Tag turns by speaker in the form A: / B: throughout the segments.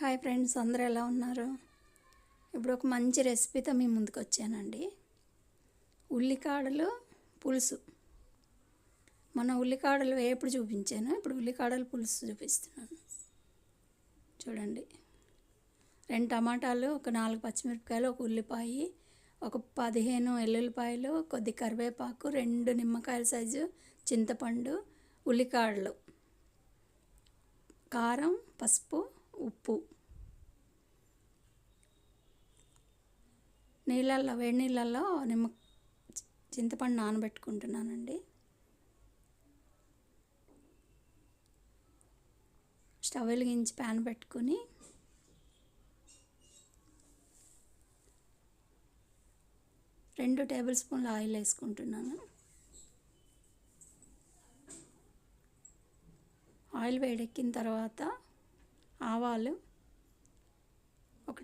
A: Hi friends, అందరూ ఎలా ఉన్నారు? ఇప్పుడు ఒక మంచి రెసిపీతో మీ ముందుకు వచ్చానండి. ఉల్లికాడలు పులుసు. ఉల్లికాడలు వేపుడు చూపించాను, ఇప్పుడు ఉల్లికాడలు పులుసు చూపిస్తున్నాను. చూడండి, 2 టమాటాలు, ఒక 4 పచ్చిమిరపకాయలు, ఒక ఉల్లిపాయ, ఒక 15 ఎల్లుల్లిపాయలు, కొద్ది కరివేపాకు, 2 నిమ్మకాయల సైజు చింతపండు, ఉల్లికాడలు, కారం, పసుపు, ఉప్పు. వేడి నీళ్ళల్లో చింతపండు నానబెట్టుకుంటున్నానండి. స్టవ్ వెలిగించి ప్యాన్ పెట్టుకుని రెండు టేబుల్ స్పూన్ల ఆయిల్ వేసుకుంటున్నాను. ఆయిల్ వేడెక్కిన తర్వాత ఆవాలు, ఒక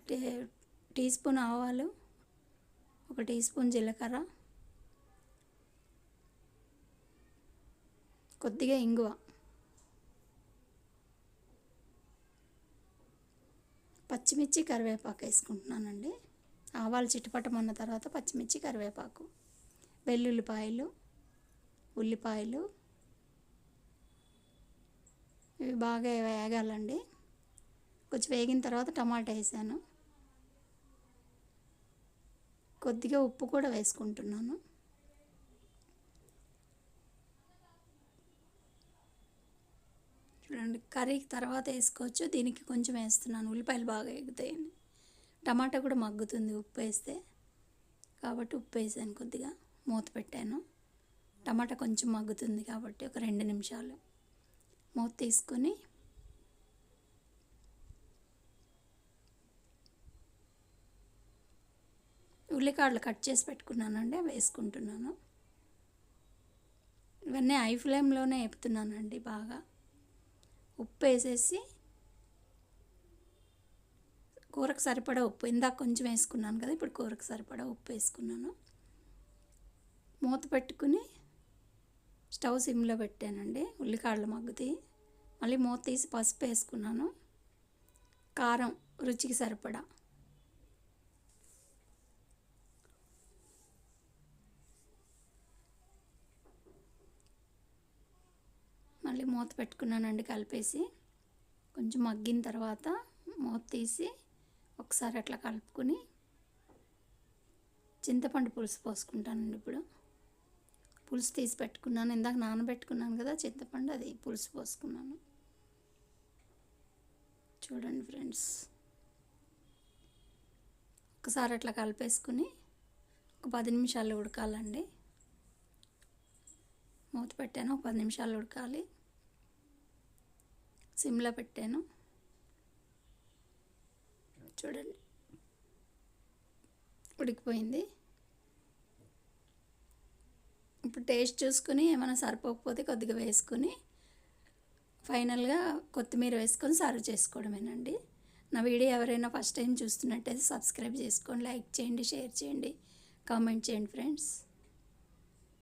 A: టీ స్పూన్ ఆవాలు, 1 టీ స్పూన్ జీలకర్ర, కొద్దిగా ఇంగువ, పచ్చిమిర్చి, కరివేపాకు వేసుకుంటున్నానండి. ఆవాలు చిటపటమన్న తర్వాత పచ్చిమిర్చి, కరివేపాకు, వెల్లుల్లిపాయలు, ఉల్లిపాయలు ఇవి బాగా వేగాలండి. కొంచెం వేగిన తర్వాత టమాటా వేసాను. కొద్దిగా ఉప్పు కూడా వేసుకుంటున్నాను. చూడండి, కర్రీకి తర్వాత వేసుకోవచ్చు, దీనికి కొంచెం వేస్తున్నాను, ఉల్లిపాయలు బాగా ఎగుతాయని. టమాటా కూడా మగ్గుతుంది ఉప్పు వేస్తే, కాబట్టి ఉప్పు వేసాను. కొద్దిగా మూత పెట్టాను. టమాటా కొంచెం మగ్గుతుంది కాబట్టి ఒక 2 నిమిషాలు మూత తీసుకొని ఉల్లికాడలు కట్ చేసి పెట్టుకున్నానండి, వేసుకుంటున్నాను. ఇవన్నీ హై ఫ్లేమ్లోనే వేపుతున్నానండి. బాగా ఉప్పు వేసేసి, కూరకు సరిపడా ఉప్పు, ఇందాక కొంచెం వేసుకున్నాను కదా, ఇప్పుడు కూరకు సరిపడా ఉప్పు వేసుకున్నాను. మూత పెట్టుకుని స్టవ్ సిమ్లో పెట్టానండి. ఉల్లికాడలు మగ్గుతాయి. మళ్ళీ మూత తీసి పసుపు వేసుకున్నాను, కారం రుచికి సరిపడా, మళ్ళీ మూత పెట్టుకున్నానండి. కలిపేసి కొంచెం మగ్గిన తర్వాత మూత తీసి ఒకసారి అట్లా కలుపుకుని చింతపండు పులుసు పోసుకుంటానండి. ఇప్పుడు పులుసు తీసి పెట్టుకున్నాను, ఇందాక నానబెట్టుకున్నాను కదా చింతపండు, అది పులుసు పోసుకున్నాను. చూడండి ఫ్రెండ్స్, ఒకసారి అట్లా కలిపేసుకుని ఒక 10 నిమిషాలు ఉడకాలండి. మూత పెట్టాను, ఒక 10 నిమిషాలు ఉడకాలి. సిమ్లో పెట్టాను. చూడండి, ఉడికిపోయింది. ఇప్పుడు టేస్ట్ చూసుకుని ఏమైనా సరిపోకపోతే కొద్దిగా వేసుకుని ఫైనల్గా కొత్తిమీర వేసుకొని సర్వ్ చేసుకోవడమేనండి. నా వీడియో ఎవరైనా ఫస్ట్ టైం చూస్తున్నట్టయితే సబ్స్క్రైబ్ చేసుకోండి, లైక్ చేయండి, షేర్ చేయండి, కామెంట్ చేయండి ఫ్రెండ్స్.